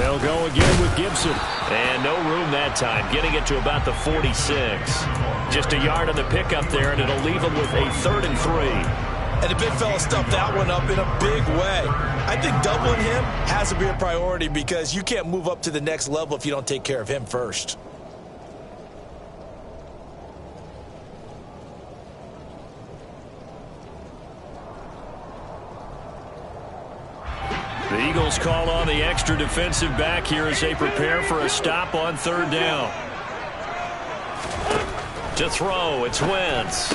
They'll go again with Gibson. And no room that time, getting it to about the 46. Just a yard on the pickup there, and it'll leave them with a 3rd and 3. And the big fella stuffed that one up in a big way. I think doubling him has to be a priority because you can't move up to the next level if you don't take care of him first. The Eagles call on the extra defensive back here as they prepare for a stop on 3rd down. To throw, it's Wentz.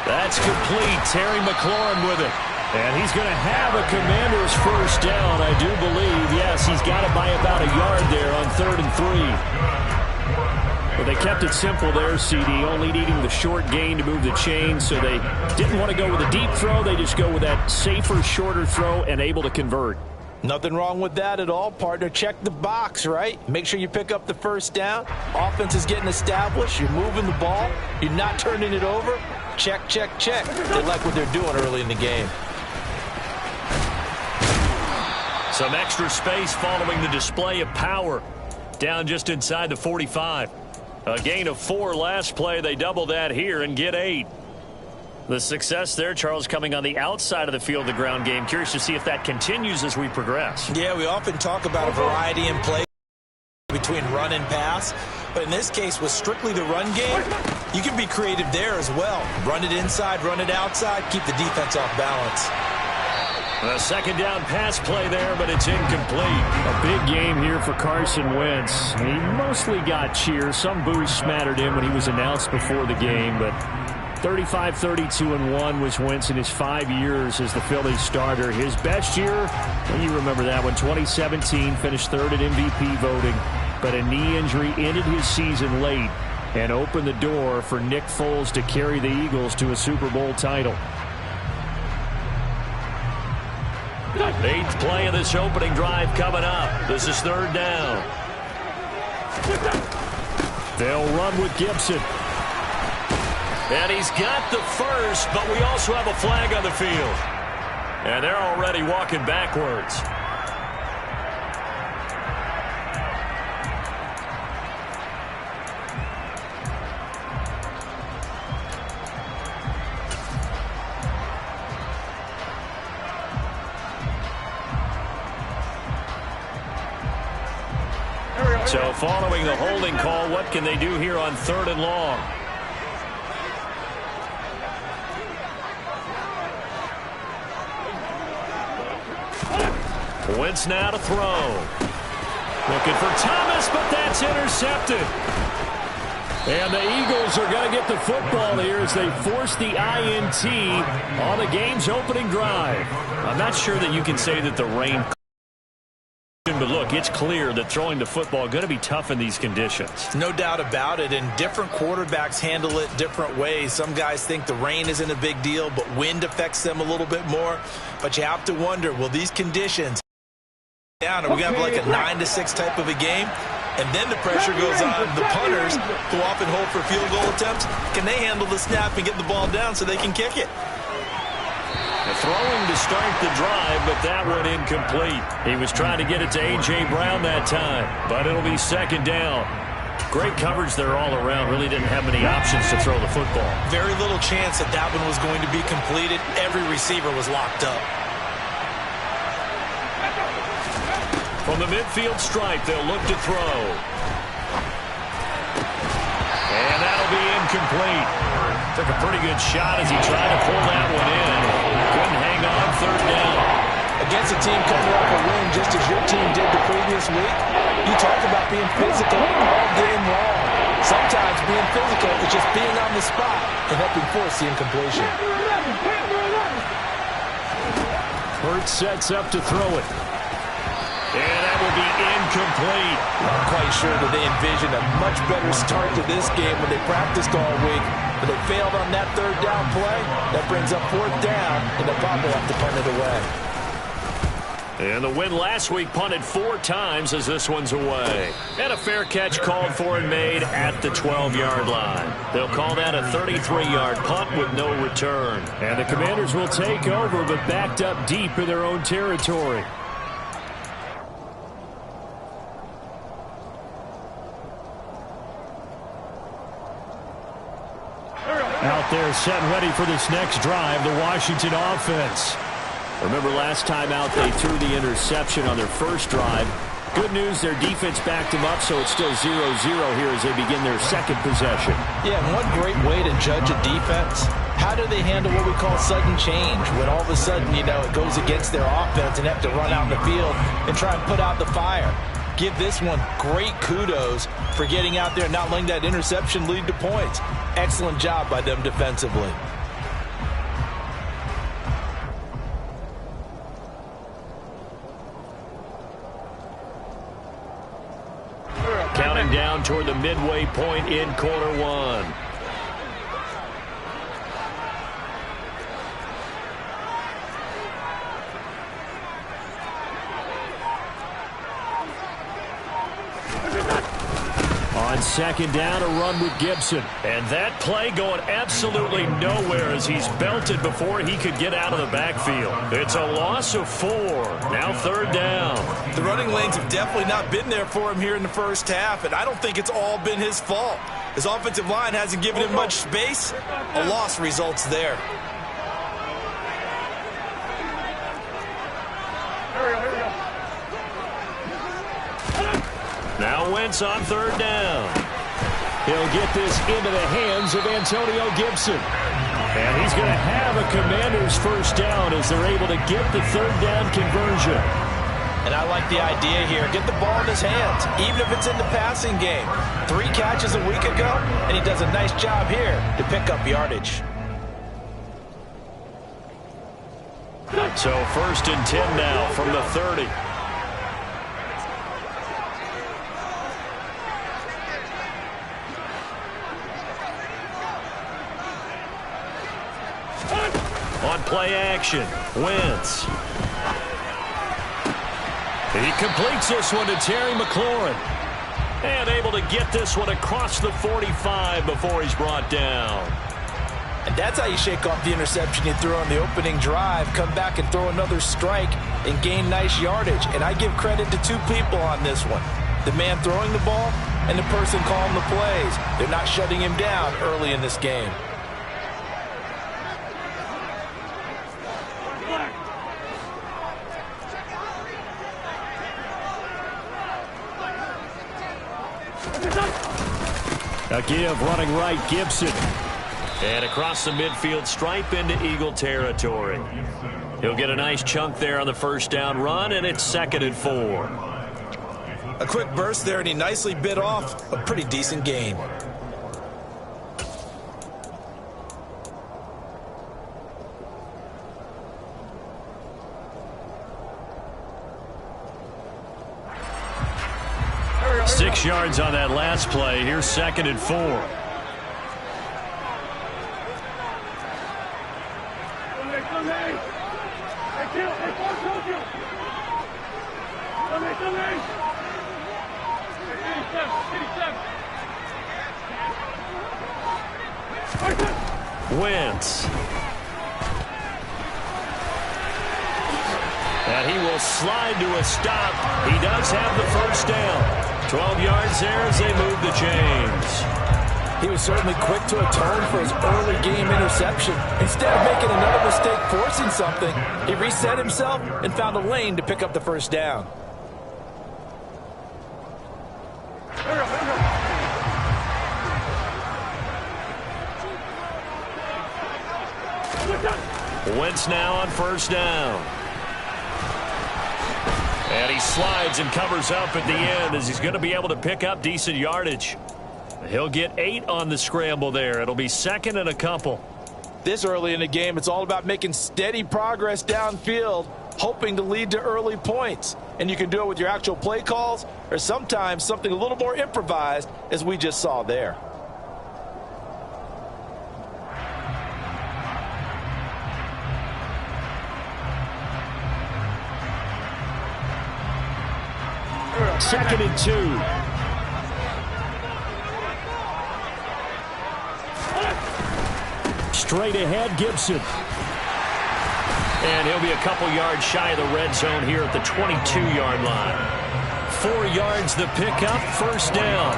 That's complete. Terry McLaurin with it. And he's going to have a Commander's first down, I do believe. Yes, he's got it by about a yard there on 3rd and 3. But they kept it simple there, CD, only needing the short gain to move the chain, so they didn't want to go with a deep throw. They just go with that safer, shorter throw and able to convert. Nothing wrong with that at all, partner. Check the box, right? Make sure you pick up the first down. Offense is getting established. You're moving the ball. You're not turning it over. Check, check, check. They like what they're doing early in the game. Some extra space following the display of power. Down just inside the 45. A gain of 4 last play. They double that here and get 8. The success there, Charles, coming on the outside of the field, the ground game. Curious to see if that continues as we progress. Yeah, we often talk about a variety in play between run and pass. But in this case, with strictly the run game, you can be creative there as well. Run it inside, run it outside, keep the defense off balance. A 2nd down pass play there, but it's incomplete. A big game here for Carson Wentz. He mostly got cheers. Some boos smattered in when he was announced before the game, but 35-32-1 was Wentz in his 5 years as the Phillies starter. His best year, well, you remember that one, 2017, finished 3rd at MVP voting, but a knee injury ended his season late and opened the door for Nick Foles to carry the Eagles to a Super Bowl title. 8th play of this opening drive coming up. This is 3rd down. They'll run with Gibson. And he's got the first, but we also have a flag on the field. And they're already walking backwards. So following the holding call, what can they do here on 3rd and long? Wentz now to throw. Looking for Thomas, but that's intercepted. And the Eagles are going to get the football here as they force the INT on the game's opening drive. I'm not sure that you can say that the rain... But look, it's clear that throwing the football is going to be tough in these conditions. No doubt about it, and different quarterbacks handle it different ways. Some guys think the rain isn't a big deal, but wind affects them a little bit more. But you have to wonder, will these conditions down? Are we going to have like a 9-6 type of a game? And then the pressure goes on the punters, who often hold for field goal attempts. Can they handle the snap and get the ball down so they can kick it? Throwing to start the drive, but that one incomplete. He was trying to get it to A.J. Brown that time, but it'll be 2nd down. Great coverage there all around. Really didn't have many options to throw the football. Very little chance that that one was going to be completed. Every receiver was locked up. From the midfield stripe, they'll look to throw. And that'll be incomplete. Took a pretty good shot as he tried to pull that one in. Couldn't hang on 3rd down. Against a team coming off a win just as your team did the previous week, you talk about being physical all game long. Sometimes being physical is just being on the spot and helping force the incompletion. Hurts sets up to throw it. And that will be incomplete. I'm quite sure that they envisioned a much better start to this game when they practiced all week. But they failed on that 3rd down play. That brings up 4th down, and they'll probably have to punt it away. And the win last week punted 4 times as this one's away. And a fair catch called for and made at the 12-yard line. They'll call that a 33-yard punt with no return. And the Commanders will take over, but backed up deep in their own territory. set there, set and ready for this next drive, the Washington offense. Remember last time out they threw the interception on their first drive. Good news, their defense backed them up, so it's still 0-0 here as they begin their second possession. Yeah, and one great way to judge a defense. How do they handle what we call sudden change? When all of a sudden, it goes against their offense and have to run out in the field and try and put out the fire. Give this one great kudos for getting out there and not letting that interception lead to points. Excellent job by them defensively. Counting down toward the midway point in quarter one. On second down, a run with Gibson. And that play going absolutely nowhere as he's belted before he could get out of the backfield. It's a loss of 4. Now third down. The running lanes have definitely not been there for him here in the first half, and I don't think it's all been his fault. His offensive line hasn't given him much space. A loss results there. Now Wentz on third down. He'll get this into the hands of Antonio Gibson. And he's going to have a Commanders first down as they're able to get the third down conversion. And I like the idea here. Get the ball in his hands, even if it's in the passing game. 3 catches a week ago, and he does a nice job here to pick up yardage. So first and 10 now from the 30. On play action, Wentz. He completes this one to Terry McLaurin. And able to get this one across the 45 before he's brought down. And that's how you shake off the interception you threw on the opening drive. Come back and throw another strike and gain nice yardage. And I give credit to 2 people on this one. The man throwing the ball and the person calling the plays. They're not shutting him down early in this game. A give running right, Gibson. And across the midfield stripe into Eagle territory. He'll get a nice chunk there on the first down run, and it's 2nd and 4. A quick burst there, and he nicely bit off a pretty decent gain. Six yards on that last play. Here's 2nd and 4. Wentz. And he will slide to a stop. He does have the first down. 12 yards there as they move the chains. He was certainly quick to atone for his early game interception. Instead of making another mistake forcing something, he reset himself and found a lane to pick up the first down. Wentz now on first down. And he slides and covers up at the end as he's going to be able to pick up decent yardage. He'll get 8 on the scramble there. It'll be 2nd and a couple. This early in the game, it's all about making steady progress downfield, hoping to lead to early points. And you can do it with your actual play calls or sometimes something a little more improvised, as we just saw there. Second and 2. Straight ahead, Gibson. And he'll be a couple yards shy of the red zone here at the 22-yard line. 4 yards the pickup, first down.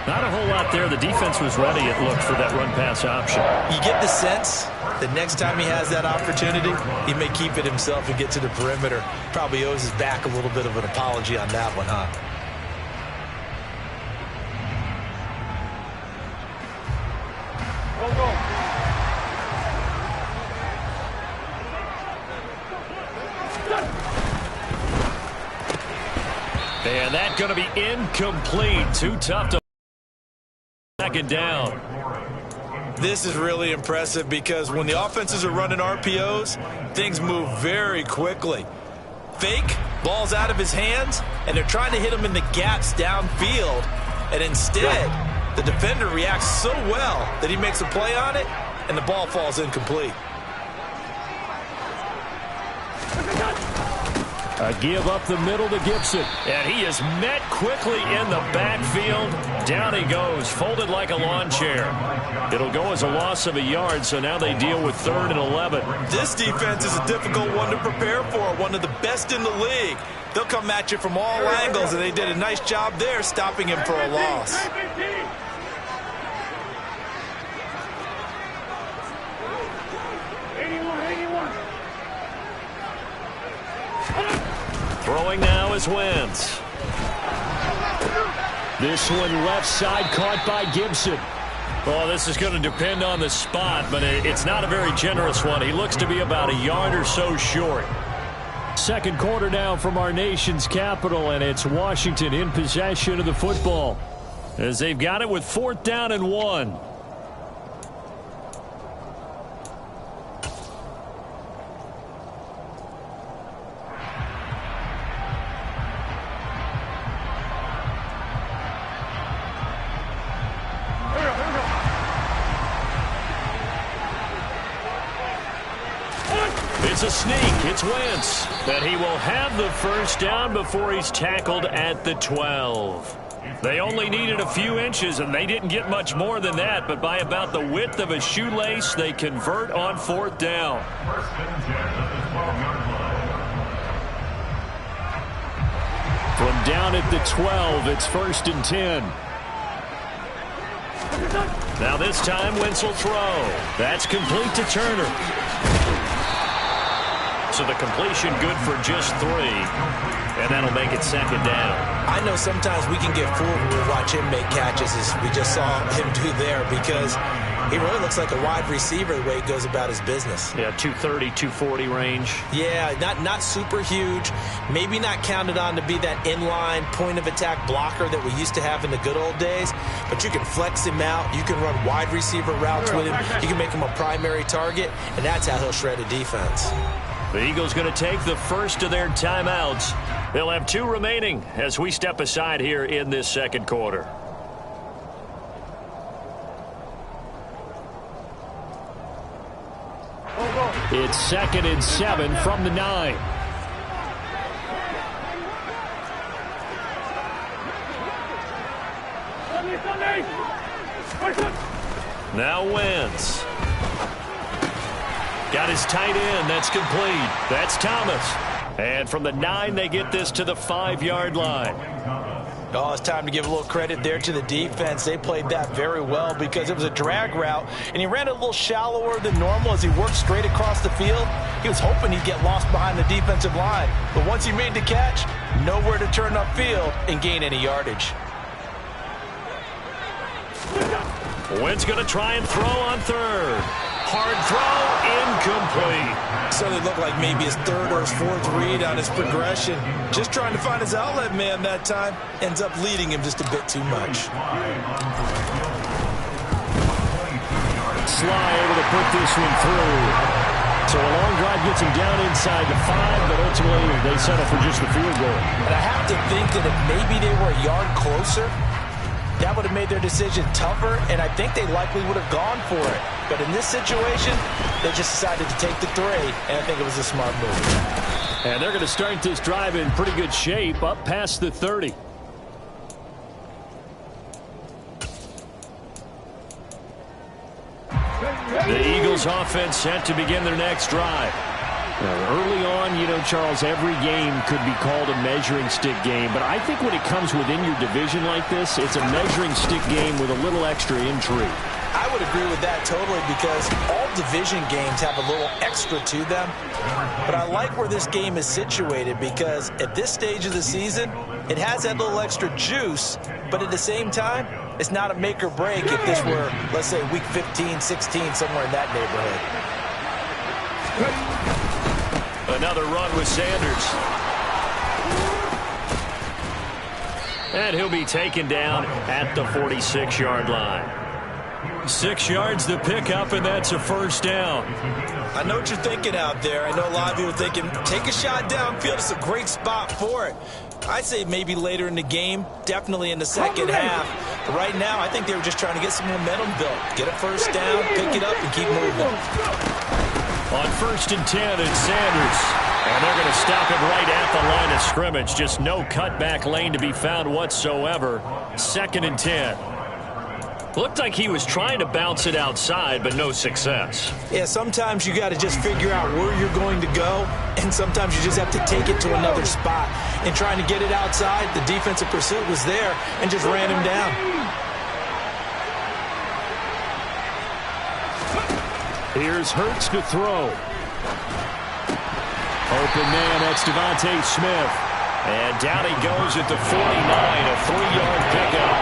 Not a whole lot there. The defense was ready, it looked, for that run-pass option. You get the sense the next time he has that opportunity, he may keep it himself and get to the perimeter. Probably owes his back a little bit of an apology on that one, huh? And that's going to be incomplete. Too tough to second down. This is really impressive because when the offenses are running RPOs, things move very quickly. Fake, ball's out of his hands, and they're trying to hit him in the gaps downfield. And instead, the defender reacts so well that he makes a play on it, and the ball falls incomplete. A give up the middle to Gibson. And he is met quickly in the backfield. Down he goes, folded like a lawn chair. It'll go as a loss of a yard, so now they deal with 3rd and 11. This defense is a difficult one to prepare for, one of the best in the league. They'll come at you from all angles, and they did a nice job there stopping him for a loss. Throwing now is Wentz. This one left side caught by Gibson. Well, this is going to depend on the spot, but it's not a very generous one. He looks to be about a yard or so short. Second quarter now from our nation's capital, and it's Washington in possession of the football as they've got it with 4th down and 1. It's a sneak. It's Wentz. And he will have the first down before he's tackled at the 12. They only needed a few inches, and they didn't get much more than that. But by about the width of a shoelace, they convert on 4th down. From down at the 12, it's 1st and 10. Now this time, Wentz will throw. That's complete to Turner. So the completion good for just 3, and that'll make it 2nd down. I know sometimes we can get fooled when we watch him make catches, as we just saw him do there, because he really looks like a wide receiver the way he goes about his business. Yeah, 230, 240 range. Yeah, not super huge. Maybe not counted on to be that inline point-of-attack blocker that we used to have in the good old days, but you can flex him out. You can run wide receiver routes with him. You can make him a primary target, and that's how he'll shred a defense. The Eagles going to take the first of their timeouts. They'll have 2 remaining as we step aside here in this second quarter. It's 2nd and 7 from the 9. Now Wentz. Got his tight end. That's complete. That's Thomas. And from the 9, they get this to the 5-yard line. Oh, it's time to give a little credit there to the defense. They played that very well because it was a drag route, and he ran it a little shallower than normal as he worked straight across the field. He was hoping he'd get lost behind the defensive line. But once he made the catch, nowhere to turn upfield and gain any yardage. Wentz going to try and throw on 3rd. Hard throw, incomplete. So it looked like maybe his 3rd or his 4th read on his progression. Just trying to find his outlet man that time. Ends up leading him just a bit too much. Sly able to put this one through. So a long drive gets him down inside the 5, but ultimately they settle for just the field goal. And I have to think that if maybe they were a yard closer, that would have made their decision tougher, and I think they likely would have gone for it. But in this situation, they just decided to take the 3, and I think it was a smart move. And they're going to start this drive in pretty good shape, up past the 30. The Eagles offense set to begin their next drive. Early on, you know, Charles, every game could be called a measuring stick game. But I think when it comes within your division like this, it's a measuring stick game with a little extra intrigue. I would agree with that totally because all division games have a little extra to them. But I like where this game is situated because at this stage of the season, it has that little extra juice. But at the same time, it's not a make or break if this were, let's say, week 15, 16, somewhere in that neighborhood. Another run with Sanders. And he'll be taken down at the 46-yard line. 6 yards to pick up, and that's a first down. I know what you're thinking out there. I know a lot of you are thinking, take a shot downfield. It's a great spot for it. I'd say maybe later in the game, definitely in the second half. But right now, I think they were just trying to get some momentum built. Get a first down, pick it up, and keep moving. On 1st and 10, it's Sanders. And they're going to stop him right at the line of scrimmage. Just no cutback lane to be found whatsoever. 2nd and 10. Looked like he was trying to bounce it outside, but no success. Yeah, sometimes you got to just figure out where you're going to go, and sometimes you just have to take it to another spot. And trying to get it outside, the defensive pursuit was there and just ran him down. Here's Hurts to throw. Open man, that's Devontae Smith. And down he goes at the 49, a 3-yard pickup.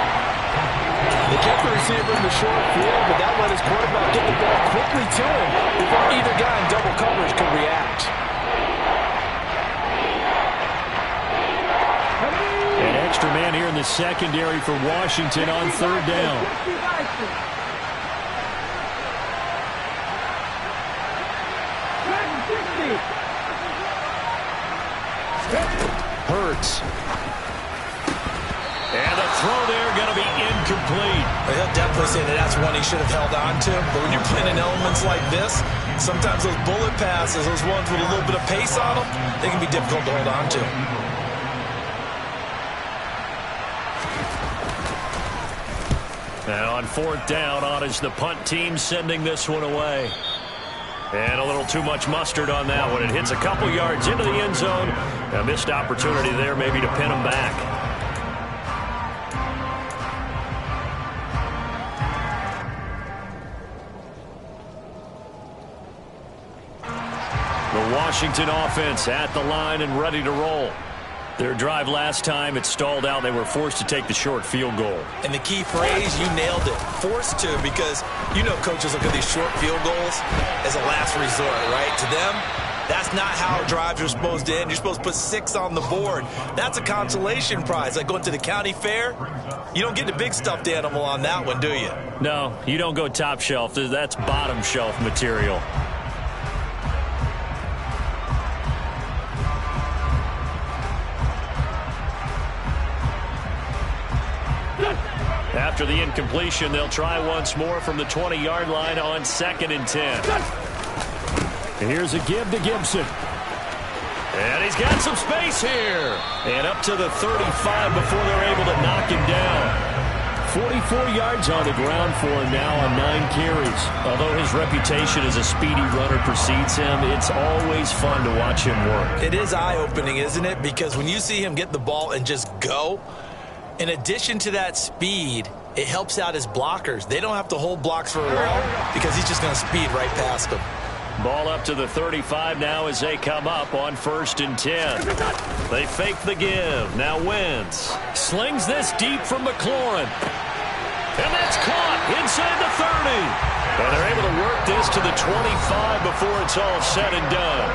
They kept the receiver in the short field, but that let his quarterback get the ball quickly to him before either guy in double coverage could react. An extra man here in the secondary for Washington on 3rd down. Hurts. And the throw there going to be incomplete. He'll definitely say that that's one he should have held on to. But when you're playing in elements like this, sometimes those bullet passes, those ones with a little bit of pace on them, they can be difficult to hold on to. And on 4th down, on is the punt team sending this one away. And a little too much mustard on that one. It hits a couple yards into the end zone. A missed opportunity there maybe to pin him back. The Washington offense at the line and ready to roll. Their drive last time, it stalled out. They were forced to take the short field goal. And the key phrase, you nailed it. Forced to, because you know coaches look at these short field goals as a last resort, right? To them, that's not how drives are supposed to end. You're supposed to put 6 on the board. That's a consolation prize. Like going to the county fair, you don't get the big stuffed animal on that one, do you? No, you don't go top shelf. That's bottom shelf material. After the incompletion, they'll try once more from the 20-yard line on 2nd and 10. Here's a give to Gibson. And he's got some space here. And up to the 35 before they're able to knock him down. 44 yards on the ground for him now on 9 carries. Although his reputation as a speedy runner precedes him, it's always fun to watch him work. It is eye-opening, isn't it? Because when you see him get the ball and just go, in addition to that speed, it helps out his blockers. They don't have to hold blocks for long because he's just going to speed right past them. Ball up to the 35 now as they come up on 1st and 10. They fake the give. Now Wentz slings this deep from McLaurin. And that's caught inside the 30. And they're able to work this to the 25 before it's all said and done.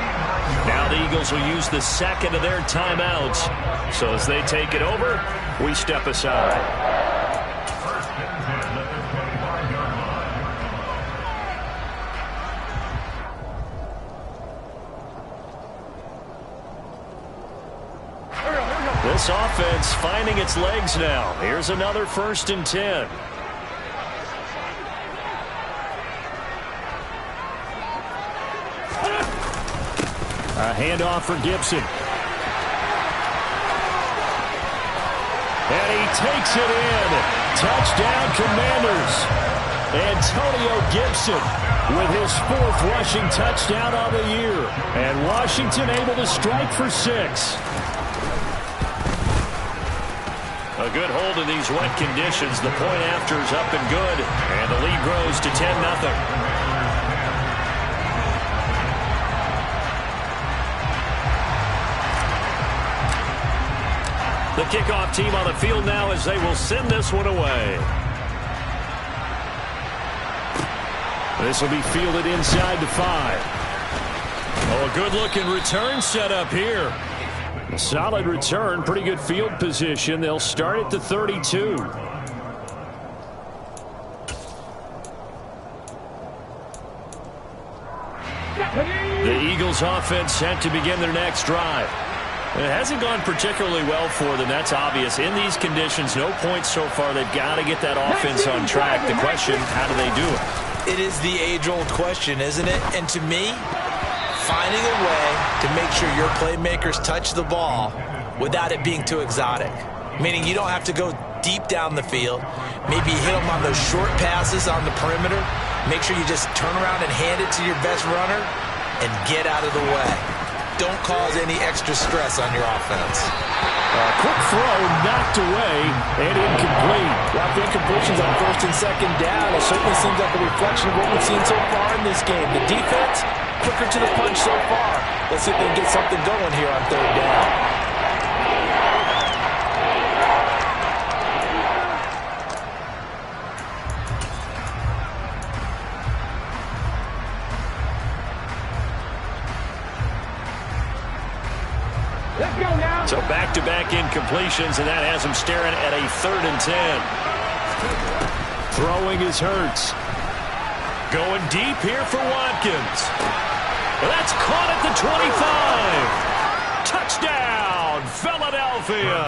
Now the Eagles will use the second of their timeouts. So as they take it over, we step aside. This offense finding its legs now. Here's another 1st and 10. A handoff for Gibson. And he takes it in. Touchdown, Commanders. Antonio Gibson with his 4th rushing touchdown on the year. And Washington able to strike for 6. A good hold in these wet conditions. The point after is up and good. And the lead grows to 10-0. The kickoff team on the field now as they will send this one away. This will be fielded inside the 5. Oh, a good-looking return set up here. A solid return, pretty good field position. They'll start at the 32. The Eagles offense set to begin their next drive. It hasn't gone particularly well for them. That's obvious. In these conditions, no points so far. They've got to get that offense on track. The question, how do they do it? It is the age-old question, isn't it? And to me, finding a way to make sure your playmakers touch the ball without it being too exotic. Meaning you don't have to go deep down the field. Maybe hit them on those short passes on the perimeter. Make sure you just turn around and hand it to your best runner and get out of the way. Don't cause any extra stress on your offense. Quick throw knocked away and incomplete. Well, the incompletions on 1st and 2nd down, it certainly seems like a reflection of what we've seen so far in this game. The defense, quicker to the punch so far. Let's see if they can get something going here on 3rd down. So back-to-back incompletions, and that has him staring at a 3rd and 10. Throwing is Hurts. Going deep here for Watkins. Well, that's caught at the 25. Touchdown, Philadelphia.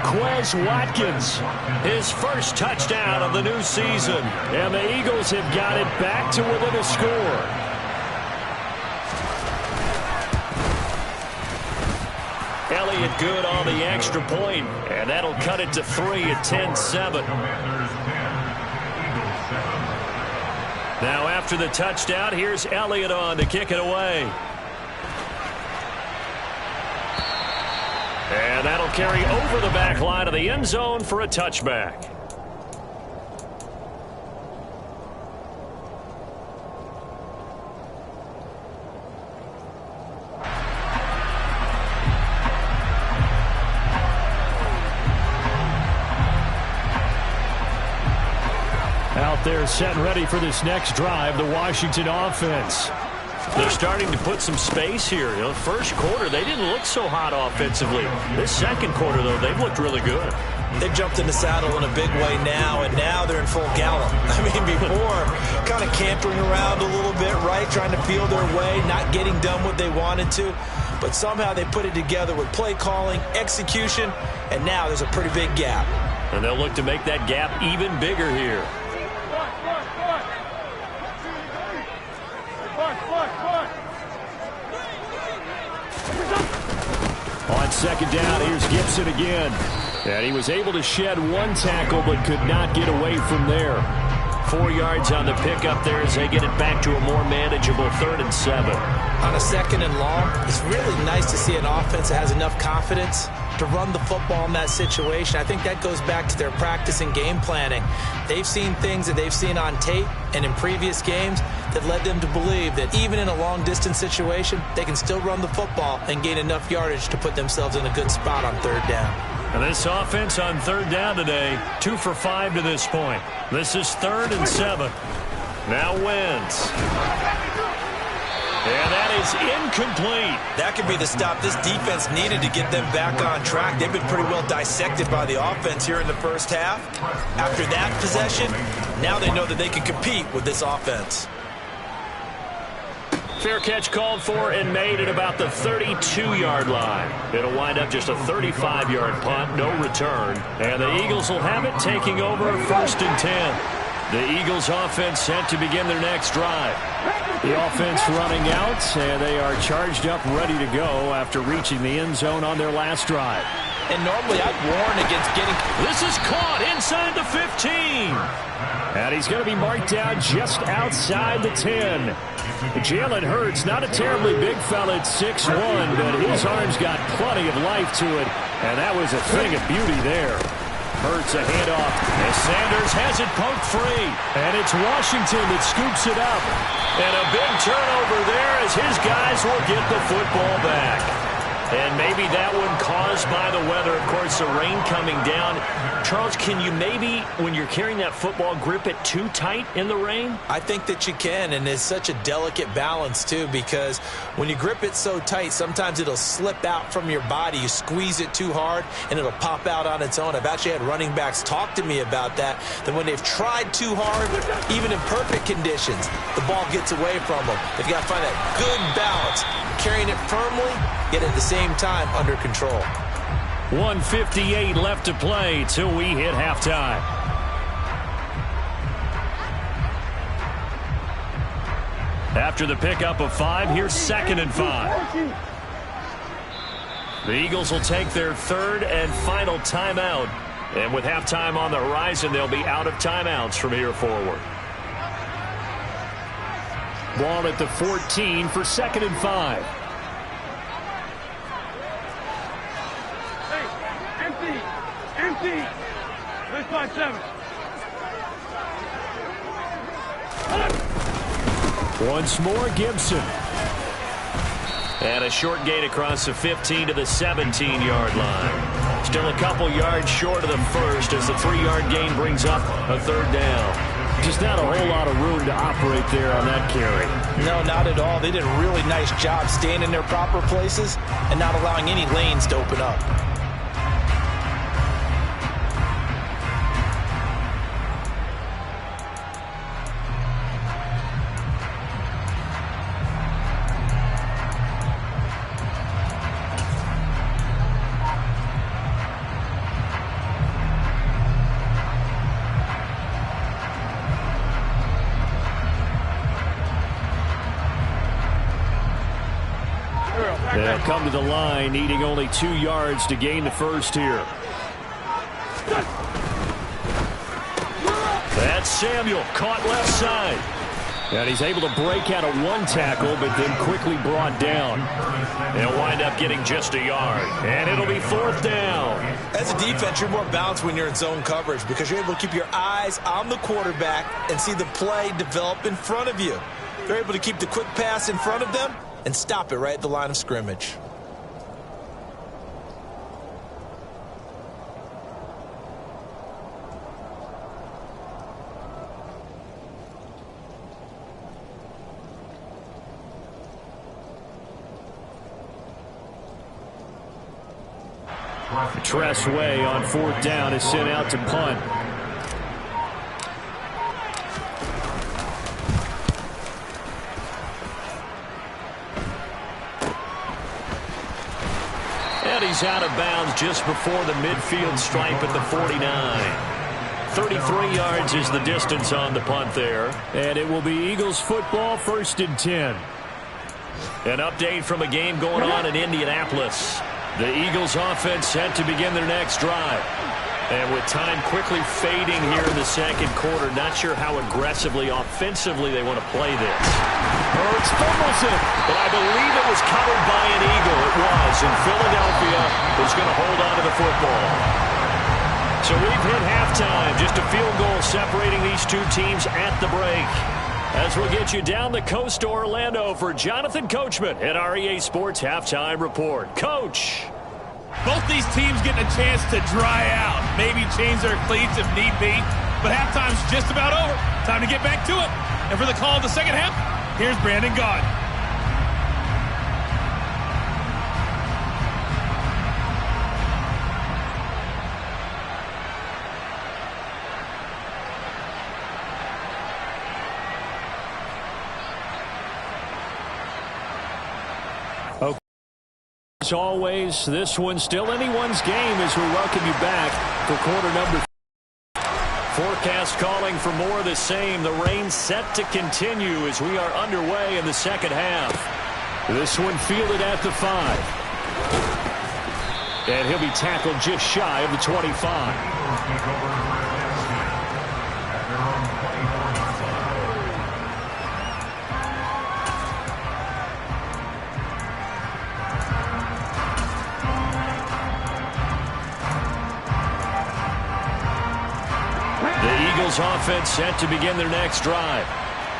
Quez Watkins, his first touchdown of the new season. And the Eagles have got it back to within a score. Elliott good on the extra point, and that'll cut it to 3 at 10-7. Now after the touchdown, here's Elliott on to kick it away. And that'll carry over the back line of the end zone for a touchback. Out there set and ready for this next drive, the Washington offense. They're starting to put some space here. You know, first quarter, they didn't look so hot offensively. This second quarter, though, they've looked really good. They've jumped in the saddle in a big way now, and now they're in full gallop. I mean, before, kind of cantering around a little bit, right, trying to feel their way, not getting done what they wanted to. But somehow they put it together with play calling, execution, and now there's a pretty big gap. And they'll look to make that gap even bigger here. On 2nd down, here's Gibson again. And he was able to shed one tackle but could not get away from there. 4 yards on the pickup there as they get it back to a more manageable 3rd and 7. On a 2nd and long, it's really nice to see an offense that has enough confidence to run the football in that situation. I think that goes back to their practice and game planning. They've seen things that they've seen on tape and in previous games that led them to believe that even in a long-distance situation, they can still run the football and gain enough yardage to put themselves in a good spot on 3rd down. And this offense on 3rd down today, 2 for 5 to this point. This is 3rd and 7. Now Wentz. And that is incomplete. That could be the stop this defense needed to get them back on track. They've been pretty well dissected by the offense here in the first half. After that possession, now they know that they can compete with this offense. Fair catch called for and made at about the 32-yard line. It'll wind up just a 35-yard punt, no return. And the Eagles will have it taking over 1st and 10. The Eagles offense set to begin their next drive. The offense running out, and they are charged up, ready to go after reaching the end zone on their last drive. And normally I'd warn against getting... This is caught inside the 15. And he's going to be marked down just outside the 10. Jalen Hurts, not a terribly big fella at 6'1", but his arms got plenty of life to it. And that was a thing of beauty there. Hurts a handoff as Sanders has it poked free. And it's Washington that scoops it up. And a big turnover there as his guys will get the football back. And maybe that one caused by the weather. Of course, the rain coming down. Charles, can you maybe, when you're carrying that football, grip it too tight in the rain? I think that you can, and it's such a delicate balance, too, because when you grip it so tight, sometimes it'll slip out from your body. You squeeze it too hard, and it'll pop out on its own. I've actually had running backs talk to me about that when they've tried too hard, even in perfect conditions, the ball gets away from them. They've got to find that good balance, carrying it firmly, yet at the same time under control. 1:58 left to play till we hit halftime. After the pickup of 5, here's 2nd and 5. The Eagles will take their 3rd and final timeout. And with halftime on the horizon, they'll be out of timeouts from here forward. Ball at the 14 for 2nd and 5. Empty. Let's find 7. Once more, Gibson. And a short gain across the 15 to the 17-yard line. Still a couple yards short of the first as the 3-yard gain brings up a 3rd down. Just not a whole lot of room to operate there on that carry. No, not at all. They did a really nice job staying in their proper places and not allowing any lanes to open up. They'll come to the line, needing only 2 yards to gain the first here. That's Samuel, caught left side. And he's able to break out of 1 tackle, but then quickly brought down. They'll wind up getting just a yard. And it'll be 4th down. As a defense, you're more balanced when you're in zone coverage because you're able to keep your eyes on the quarterback and see the play develop in front of you. They're able to keep the quick pass in front of them and stop it right at the line of scrimmage. Tressway on 4th down is sent out to punt. And he's out of bounds just before the midfield stripe at the 49. 33 yards is the distance on the punt there. And it will be Eagles football, 1st and 10. An update from a game going on in Indianapolis. The Eagles offense set to begin their next drive. And with time quickly fading here in the 2nd quarter, not sure how aggressively, offensively they want to play this. Hurts fumbles it, but I believe it was covered by an Eagle. It was, and Philadelphia is going to hold on to the football. So we've hit halftime, just a field goal separating these 2 teams at the break. As we'll get you down the coast to Orlando for Jonathan Coachman at our EA Sports Halftime Report. Coach! Both these teams getting a chance to dry out, maybe change their cleats if need be, but halftime's just about over. Time to get back to it. And for the call of the 2nd half, here's Brandon Gaudin. As always, this one's still anyone's game as we welcome you back for quarter number 3. Forecast calling for more of the same. The rain set to continue as we are underway in the 2nd half. This one fielded at the 5. And he'll be tackled just shy of the 25. Offense set to begin their next drive.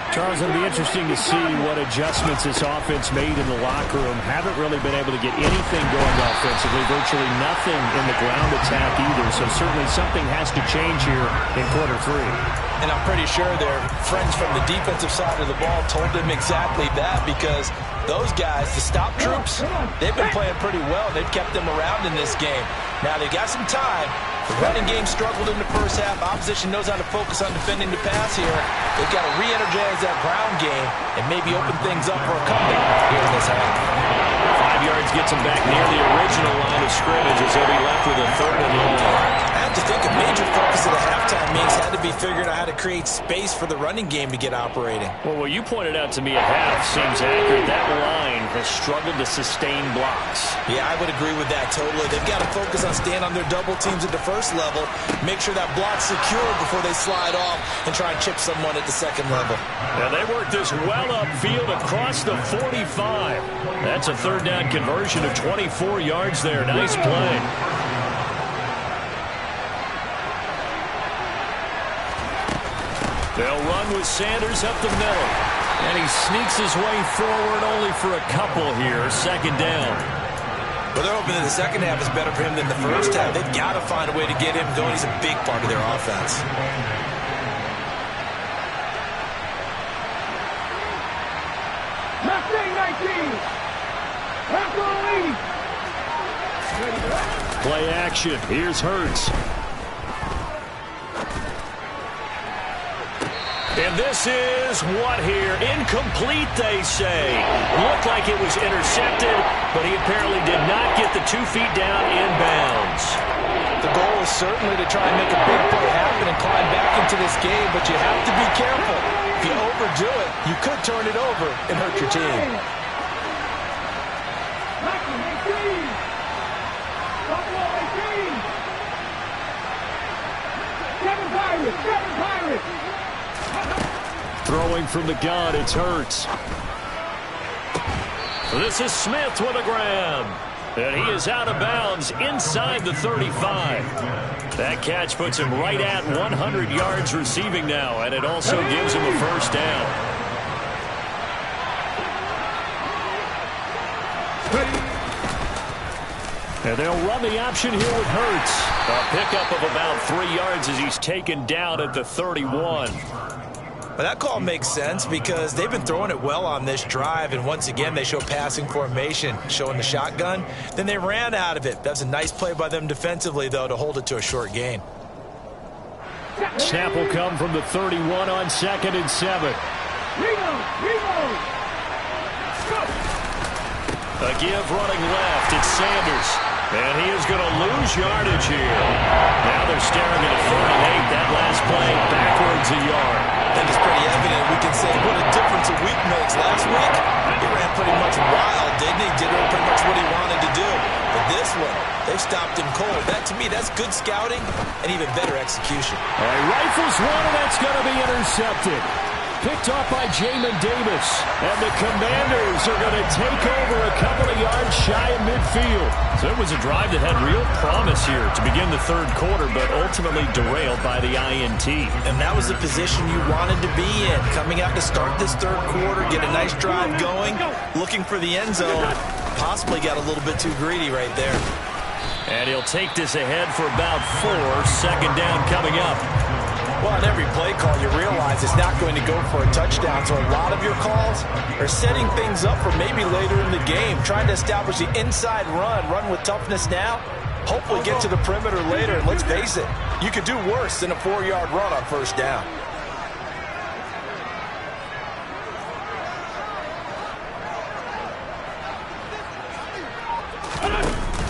Charles, it'll be interesting to see what adjustments this offense made in the locker room. Haven't really been able to get anything going offensively. Virtually nothing in the ground attack either. So certainly something has to change here in quarter 3. And I'm pretty sure their friends from the defensive side of the ball told them exactly that, because those guys, the stop troops, they've been playing pretty well. They've kept them around in this game. Now they got some time. The running game struggled in the first half. Opposition knows how to focus on defending the pass here. They've got to re-energize that ground game and maybe open things up for a comeback here in this half. 5 yards gets them back near the original line of scrimmage as they'll be left with a 3rd and long. I have to think a major focus of the halftime meetings had to be figuring out how to create space for the running game to get operating. Well, what you pointed out to me at half seems accurate. That line has struggled to sustain blocks. Yeah, I would agree with that totally. They've got to focus on staying on their double teams at the first level, make sure that block's secure before they slide off and try and chip someone at the second level. Now they work this well upfield across the 45. That's a 3rd down conversion of 24 yards there. Nice play. They'll run with Sanders up the middle. And he sneaks his way forward only for a couple here. 2nd down. Well, they're hoping that the second half is better for him than the first half. They've got to find a way to get him going. He's a big part of their offense. Play action. Here's Hurts. And this is what here? Incomplete, they say. Looked like it was intercepted, but he apparently did not get the 2 feet down inbounds. The goal is certainly to try and make a big play happen and climb back into this game, but you have to be careful. If you overdo it, you could turn it over and hurt your team. Throwing from the gun, it's Hurts. This is Smith with a grab. And he is out of bounds inside the 35. That catch puts him right at 100 yards receiving now, and it also gives him a 1st down. And they'll run the option here with Hurts. A pickup of about 3 yards as he's taken down at the 31. Well, that call makes sense because they've been throwing it well on this drive, and once again they show passing formation, showing the shotgun. Then they ran out of it. That's a nice play by them defensively, though, to hold it to a short gain. Snap will come from the 31 on 2nd and 7. A give running left. It's Sanders. And he is going to lose yardage here. Now they're staring at a 38. That last play backwards a yard. I think it's pretty evident. We can say what a difference a week makes. Last week, he ran pretty much wild, didn't he? Did pretty much what he wanted to do. But this one, they've stopped him cold. That, to me, that's good scouting and even better execution. All right, rifles one, and that's going to be intercepted. Picked off by Jamin Davis. And the Commanders are going to take over a couple of yards shy of midfield. So it was a drive that had real promise here to begin the 3rd quarter, but ultimately derailed by the INT. And that was the position you wanted to be in. Coming out to start this 3rd quarter, get a nice drive going, looking for the end zone. Possibly got a little bit too greedy right there. And he'll take this ahead for about 4. 2nd down coming up. Well, on every play call, you realize it's not going to go for a touchdown. So a lot of your calls are setting things up for maybe later in the game, trying to establish the inside run with toughness now, hopefully get to the perimeter later. And let's face it, you could do worse than a 4-yard run on 1st down.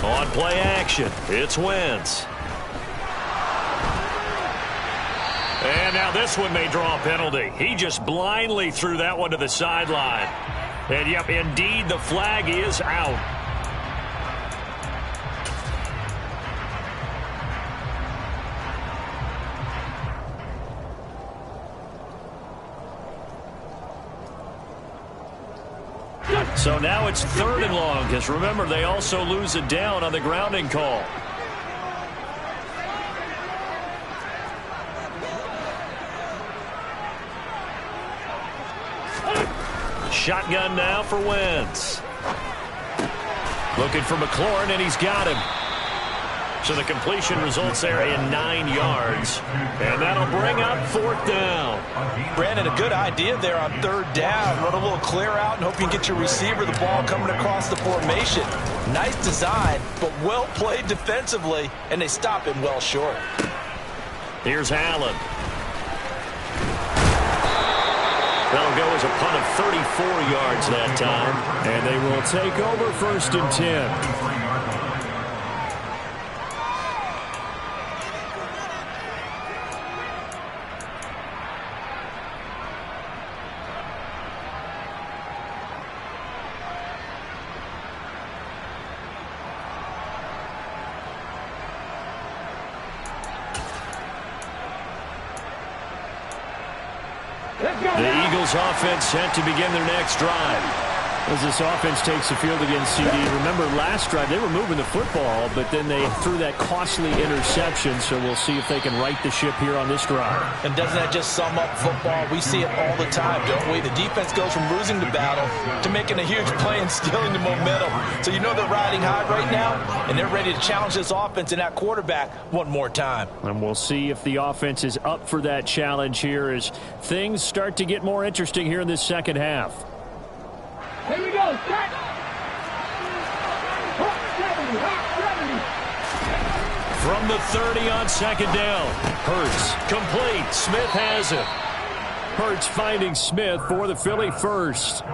On play action, it's Wentz. And now this one may draw a penalty. He just blindly threw that one to the sideline. And, yep, indeed, the flag is out. So now it's 3rd and long, because remember, they also lose it down on the grounding call. Shotgun now for Wentz. Looking for McLaurin, and he's got him. So the completion results there in 9 yards. And that'll bring up 4th down. Brandon, a good idea there on 3rd down. Run a little clear out and hope you can get your receiver the ball coming across the formation. Nice design, but well played defensively, and they stop him well short. Here's Allen. That'll go as a punt of 34 yards that time. And they will take over 1st and 10. The Eagles offense set to begin their next drive. As this offense takes the field against CD, remember last drive they were moving the football, but then they threw that costly interception, so we'll see if they can right the ship here on this drive. And doesn't that just sum up football? We see it all the time, don't we? The defense goes from losing the battle to making a huge play and stealing the momentum. So you know they're riding high right now, and they're ready to challenge this offense and that quarterback one more time. And we'll see if the offense is up for that challenge here as things start to get more interesting here in this second half. Here we go, set! From the 30 on 2nd down. Hurts complete. Smith has it. Hurts finding Smith for the Philly first.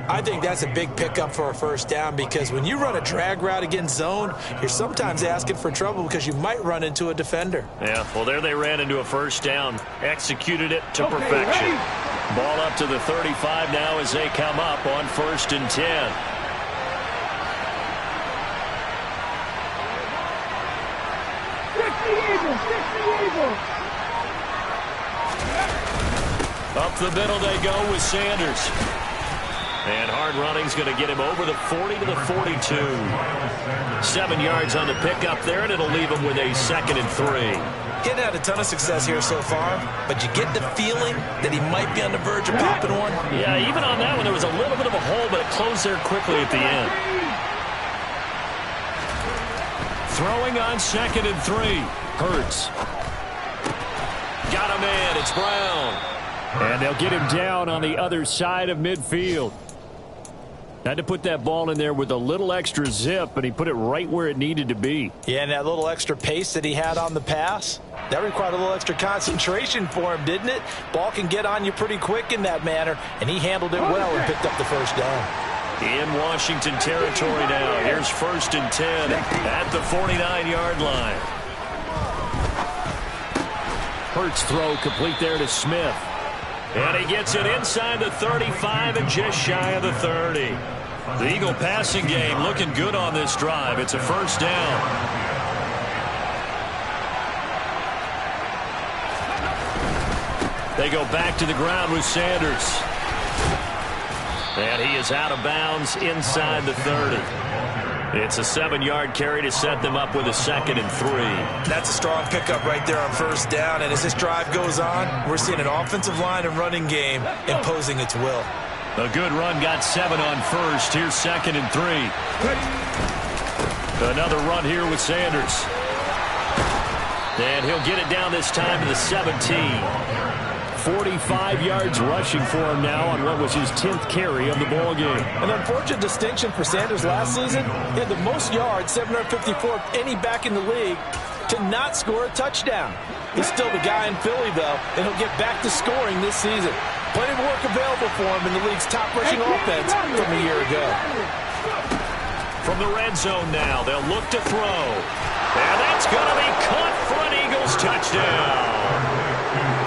I think that's a big pickup for a 1st down because when you run a drag route against zone, you're sometimes asking for trouble because you might run into a defender. Yeah, well, there they ran into a 1st down. Executed it to perfection. Ball up to the 35 now as they come up on 1st and 10. Up the middle they go with Sanders. And hard running's going to get him over the 40 to the 42. 7 yards on the pickup there, and it'll leave him with a 2nd and 3. Getting had a ton of success here so far, but you get the feeling that he might be on the verge of popping one. Yeah, even on that one, there was a little bit of a hole, but it closed there quickly at the end. Throwing on 2nd and 3. Hurts. Got a man. It's Brown. And they'll get him down on the other side of midfield. Had to put that ball in there with a little extra zip, and he put it right where it needed to be. Yeah, and that little extra pace that he had on the pass, that required a little extra concentration for him, didn't it? Ball can get on you pretty quick in that manner, and he handled it well and picked up the 1st down. In Washington territory now. Here's 1st and 10 at the 49-yard line. Hurts throw complete there to Smith. And he gets it inside the 35 and just shy of the 30. The Eagle passing game looking good on this drive. It's a 1st down. They go back to the ground with Sanders. And he is out of bounds inside the 30. It's a 7-yard carry to set them up with a 2nd and 3. That's a strong pickup right there on 1st down. And as this drive goes on, we're seeing an offensive line and running game imposing its will. A good run got 7 on 1st. Here's 2nd and 3. Another run here with Sanders. And he'll get it down this time to the 17. 45 yards rushing for him now on what was his 10th carry of the ball game. An unfortunate distinction for Sanders last season. He had the most yards, 754 of any back in the league, to not score a touchdown. He's still the guy in Philly, though, and he'll get back to scoring this season. Plenty of work available for him in the league's top rushing offense from a year ago. From the red zone now, they'll look to throw. And that's going to be caught for an Eagles touchdown.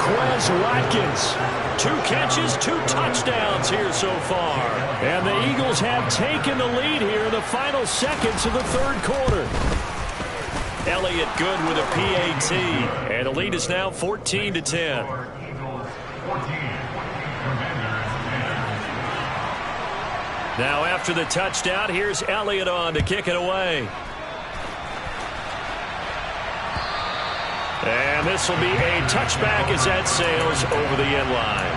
Quez Watkins. 2 catches, 2 touchdowns here so far. And the Eagles have taken the lead here in the final seconds of the 3rd quarter. Elliott good with a PAT. And the lead is now 14-10. Now after the touchdown, here's Elliott on to kick it away. And this will be a touchback as that sails over the end line.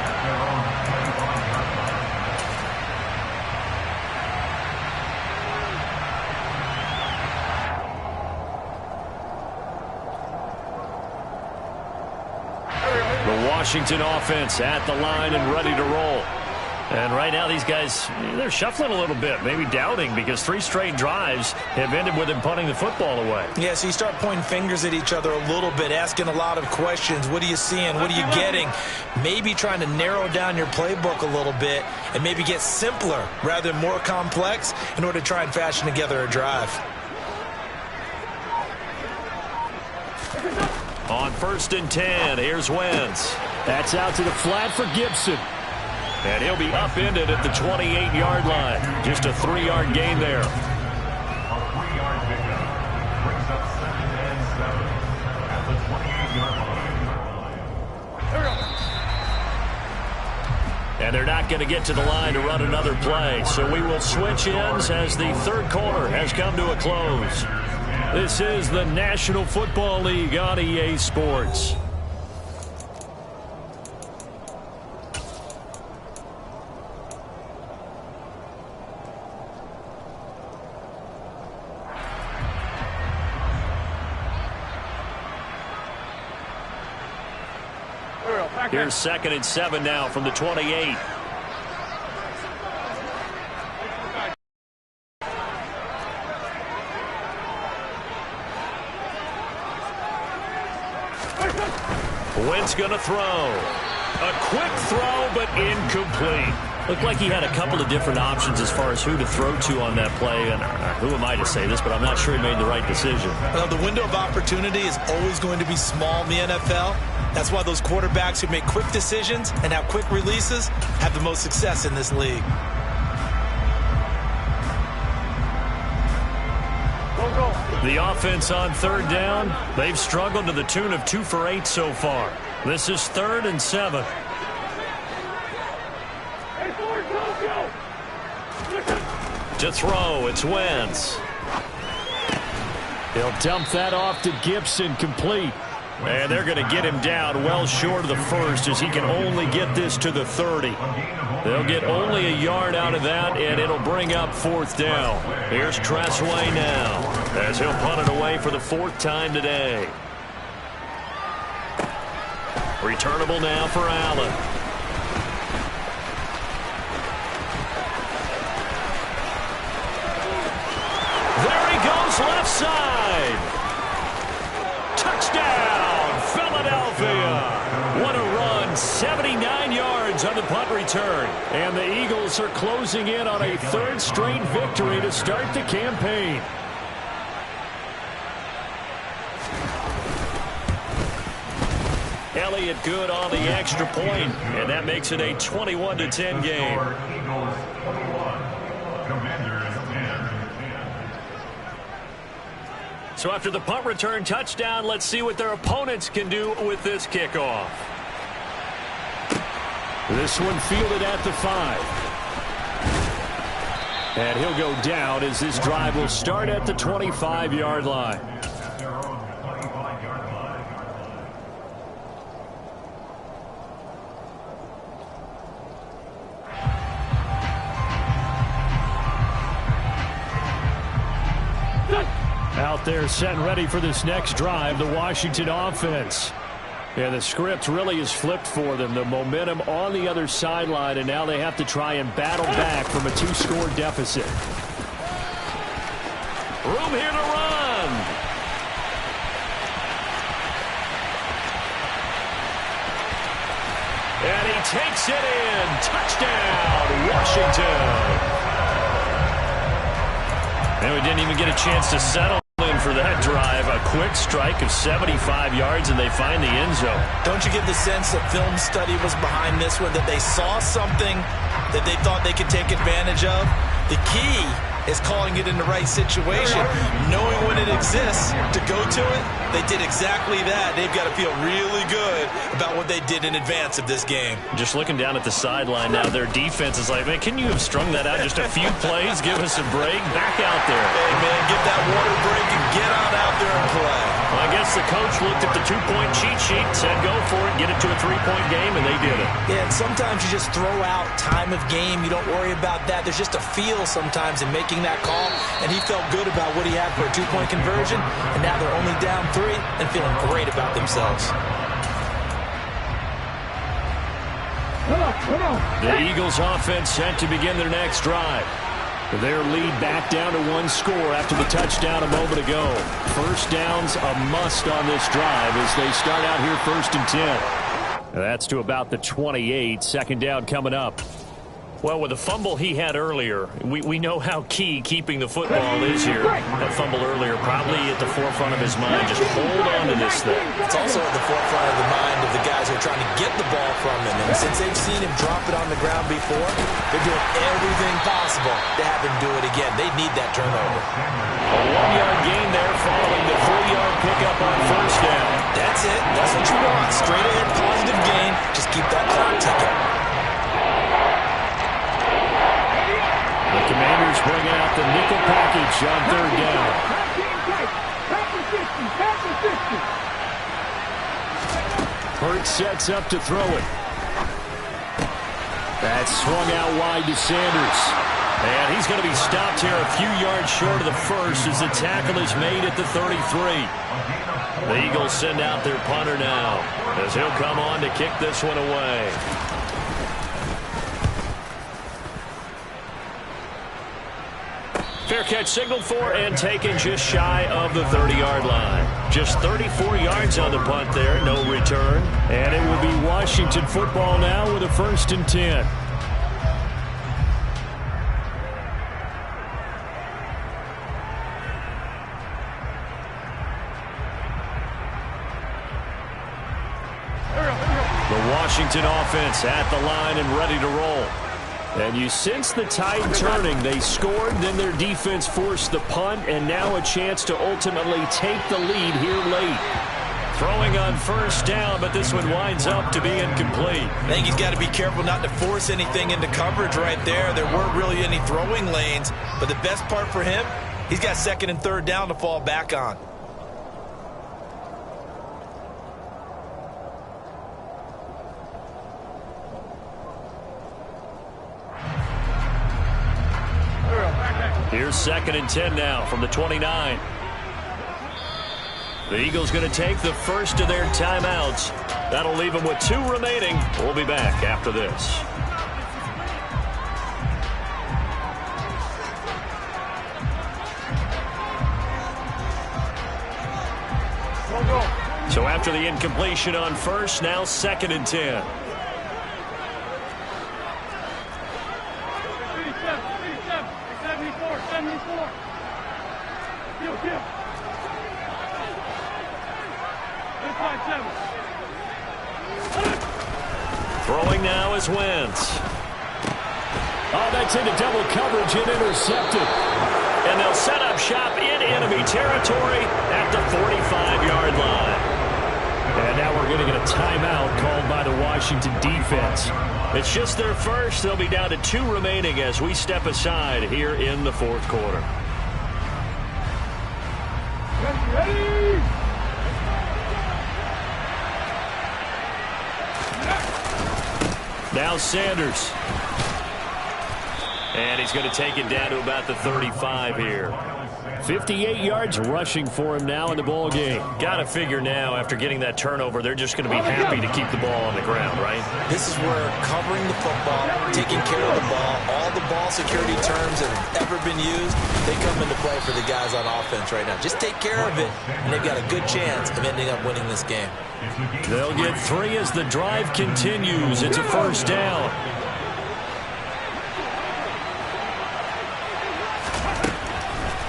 The Washington offense at the line and ready to roll. And right now these guys, they're shuffling a little bit, maybe doubting, because 3 straight drives have ended with them punting the football away. Yeah, so you start pointing fingers at each other a little bit, asking a lot of questions. What are you seeing? What are you getting? Maybe trying to narrow down your playbook a little bit and maybe get simpler rather than more complex in order to try and fashion together a drive. On 1st and 10, here's Wentz. That's out to the flat for Gibson. And he'll be upended at the 28-yard line. Just a 3-yard gain there. And they're not going to get to the line to run another play. So we will switch ends as the 3rd quarter has come to a close. This is the National Football League on EA Sports. Here's 2nd and 7 now from the 28. Wentz going to throw. A quick throw, but incomplete. Looked like he had a couple of different options as far as who to throw to on that play. And who am I to say this, but I'm not sure he made the right decision. Well, the window of opportunity is always going to be small in the NFL. That's why those quarterbacks who make quick decisions and have quick releases have the most success in this league. The offense on 3rd down, they've struggled to the tune of 2 for 8 so far. This is 3rd and 7. To throw, it's Wentz. He'll dump that off to Gibson, complete. And they're going to get him down well short of the 1st as he can only get this to the 30. They'll get only a yard out of that, and it'll bring up 4th down. Here's Tressway now as he'll punt it away for the 4th time today. Returnable now for Allen. There he goes left side. Touchdown, Philadelphia. What a run. 79 yards on the punt return. And the Eagles are closing in on a 3rd straight victory to start the campaign. Elliott good on the extra point, and that makes it a 21-10 game. So after the punt return touchdown, let's see what their opponents can do with this kickoff. This one fielded at the 5. And he'll go down as this drive will start at the 25-yard line. Out there set and ready for this next drive, the Washington offense. Yeah, the script really is flipped for them. The momentum on the other sideline, and now they have to try and battle back from a 2-score deficit. Room here to run. And he takes it in. Touchdown, Washington. And we didn't even get a chance to settle in for that drive. A quick strike of 75 yards, and they find the end zone. Don't you get the sense that film study was behind this one, that they saw something that they thought they could take advantage of? The key is calling it in the right situation, knowing when it exists to go to it, they did exactly that. They've got to feel really good about what they did in advance of this game. Just looking down at the sideline now, their defense is like, man, can you have strung that out just a few plays? Give us a break. Back out there. Hey, man, get that water break and get out there and play. Well, I guess the coach looked at the two-point cheat sheet, said go for it, get it to a three-point game, and they did it. Yeah, and sometimes you just throw out time of game. You don't worry about that. There's just a feel sometimes in making that call, and he felt good about what he had for a two-point conversion, and now they're only down 3 and feeling great about themselves. Come on. The Eagles offense set to begin their next drive. Their lead back down to 1 score after the touchdown a moment ago. First down's a must on this drive as they start out here 1st and 10. That's to about the 28. Second down coming up. Well, with the fumble he had earlier, we know how key keeping the football is here. That fumble earlier probably at the forefront of his mind. Just hold on to this thing. It's also at the forefront of the mind of the guys who are trying to get the ball from him. And since they've seen him drop it on the ground before, they're doing everything possible to have him do it again. They need that turnover. A 1-yard gain there following the 4-yard pickup on first down. That's it. That's what you want. Straight ahead positive gain. Just keep that clock ticking. The Commanders bringing out the nickel package on 3rd down. Hurts sets up to throw it. That's swung out wide to Sanders. And he's going to be stopped here a few yards short of the first as the tackle is made at the 33. The Eagles send out their punter now as he'll come on to kick this one away. Fair catch signaled for and taken just shy of the 30-yard line. Just 34 yards on the punt there, no return. And it will be Washington football now with a 1st and 10. The Washington offense at the line and ready to roll. And you sense the tide turning. They scored, then their defense forced the punt, and now a chance to ultimately take the lead here late. Throwing on first down, but this one winds up to be incomplete. I think he's got to be careful not to force anything into coverage right there. There weren't really any throwing lanes, but the best part for him, he's got 2nd and 3rd down to fall back on. Here's 2nd and 10 now from the 29. The Eagles going to take the first of their timeouts. That'll leave them with 2 remaining. We'll be back after this. So after the incompletion on first, now 2nd and 10. Throwing now is Wentz. Oh, that's into double coverage and intercepted. And they'll set up shop in enemy territory at the 45-yard line. And now we're going to get a timeout called by the Washington defense. It's just their first. They'll be down to 2 remaining as we step aside here in the 4th quarter. Ready? Now Sanders. And he's going to take it down to about the 35 here. 58 yards rushing for him now in the ball game. Got to figure now, after getting that turnover, they're just going to be happy to keep the ball on the ground, right? This is where covering the football, taking care of the ball, all the ball security terms that have ever been used, they come into play for the guys on offense right now. Just take care of it, and they've got a good chance of ending up winning this game. They'll get 3 as the drive continues. It's a first down.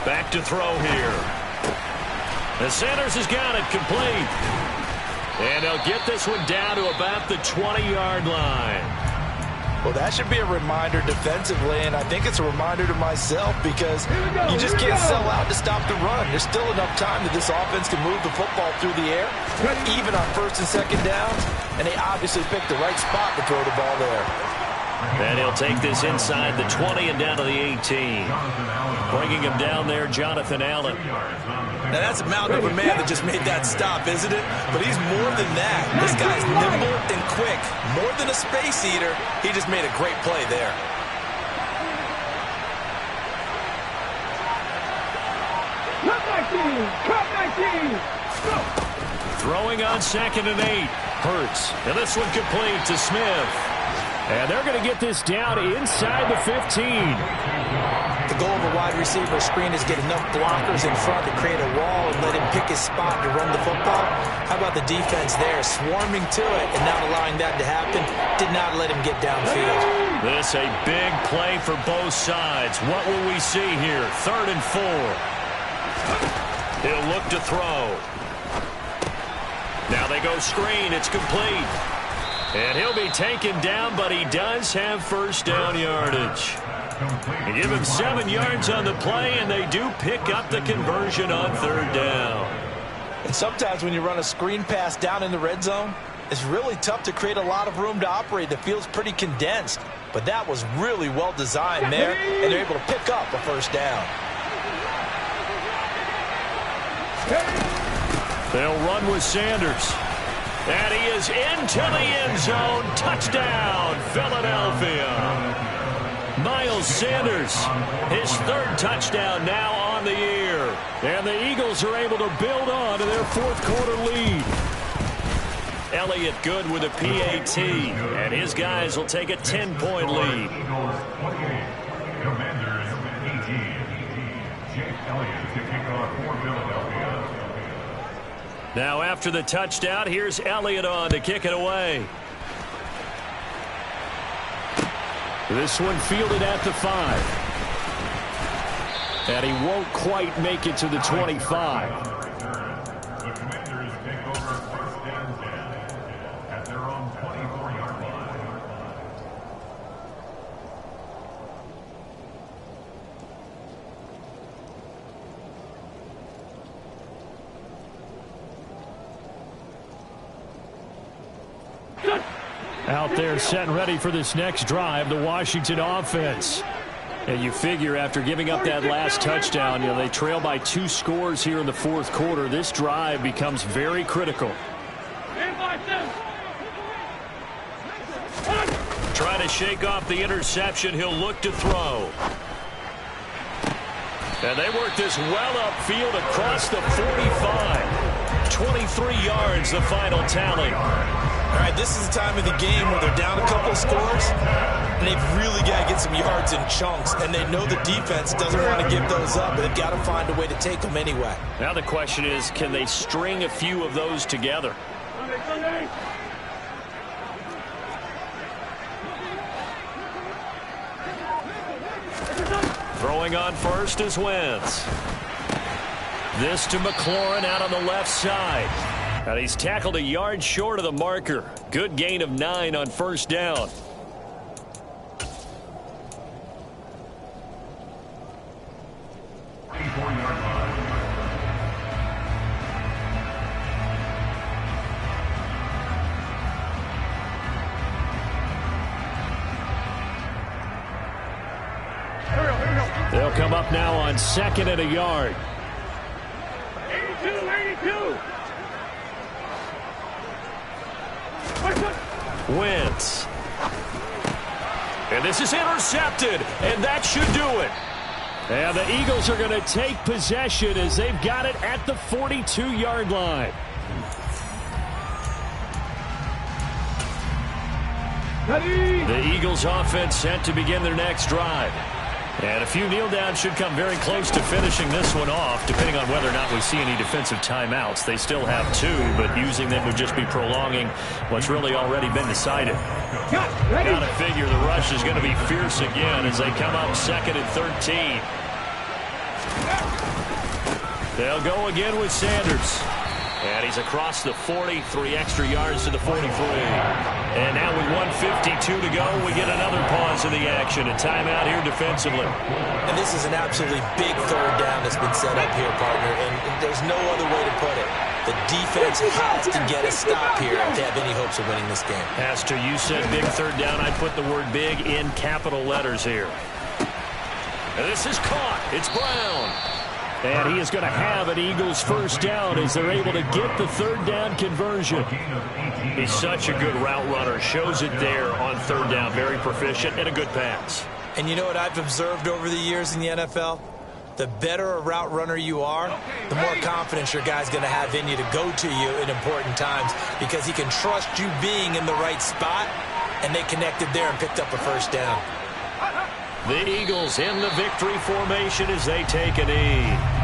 Back to throw here. And Sanders has got it complete. And they'll get this one down to about the 20-yard line. Well, that should be a reminder defensively, and I think it's a reminder to myself because you just can't sell out to stop the run. There's still enough time that this offense can move the football through the air, even on first and second downs, and they obviously picked the right spot to throw the ball there. And he'll take this inside the 20 and down to the 18. Bringing him down there, Jonathan Allen. Now, that's a mountain of a man that just made that stop, isn't it? But he's more than that. This guy's nimble and quick. More than a space eater, he just made a great play there. Cut 19! Go! Throwing on 2nd and 8. Hurts. And this one complete to Smith. And they're going to get this down inside the 15. The goal of a wide receiver screen is get enough blockers in front to create a wall and let him pick his spot to run the football. How about the defense there, swarming to it and not allowing that to happen? Did not let him get downfield. This a big play for both sides. What will we see here? 3rd and 4. He'll look to throw. Now they go screen. It's complete. And he'll be taken down, but he does have first down yardage. They give him 7 yards on the play, and they do pick up the conversion on 3rd down. And sometimes when you run a screen pass down in the red zone, it's really tough to create a lot of room to operate. The field's pretty condensed. But that was really well designed there, and they're able to pick up a first down. They'll run with Sanders. And he is into the end zone. Touchdown, Philadelphia. Miles Sanders, his 3rd touchdown now on the year. And the Eagles are able to build on to their 4th quarter lead. Elliott good with a PAT. And his guys will take a 10-point lead. Commanders 18. Jake Elliott to kick off for Philadelphia. Now after the touchdown, here's Elliott on to kick it away. This one fielded at the 5. And he won't quite make it to the 25. The Commanders take over 1st and 10 at their own 24-yard line. Out there set and ready for this next drive, the Washington offense. And you figure after giving up that last touchdown, they trail by 2 scores here in the 4th quarter. This drive becomes very critical. Try to shake off the interception. He'll look to throw. And they work this well upfield across the 45. 23 yards, the final tally. All right, this is the time of the game where they're down a couple of scores, and they've really got to get some yards in chunks, and they know the defense doesn't want to give those up, but they've got to find a way to take them anyway. Now the question is, can they string a few of those together? Throwing on first is Wentz. This to McLaurin out on the left side. And he's tackled a yard short of the marker. Good gain of 9 on first down. They'll come up now on 2nd and a yard. 82. Wentz. And this is intercepted, and that should do it. And the Eagles are going to take possession as they've got it at the 42-yard line. The Eagles offense set to begin their next drive. And a few kneel downs should come very close to finishing this one off, depending on whether or not we see any defensive timeouts. They still have 2, but using them would just be prolonging what's really already been decided. Got to figure the rush is going to be fierce again as they come up 2nd and 13. They'll go again with Sanders. And he's across the 40, 3 extra yards to the 43. And now with 1:52 to go, we get another pause of the action. A timeout here defensively. And this is an absolutely big third down that's been set up here, partner. And there's no other way to put it. The defense has to get a stop here if they have any hopes of winning this game. Pastor, you said big third down. I'd put the word big in capital letters here. And this is caught. It's Brown. And he is going to have an Eagles first down as they're able to get the third down conversion. He's such a good route runner. Shows it there on third down. Very proficient and a good pass. And you know what I've observed over the years in the NFL? The better a route runner you are, the more confidence your guy's going to have in you to go to you in important times because he can trust you being in the right spot, and they connected there and picked up a first down. The Eagles in the victory formation as they take a knee.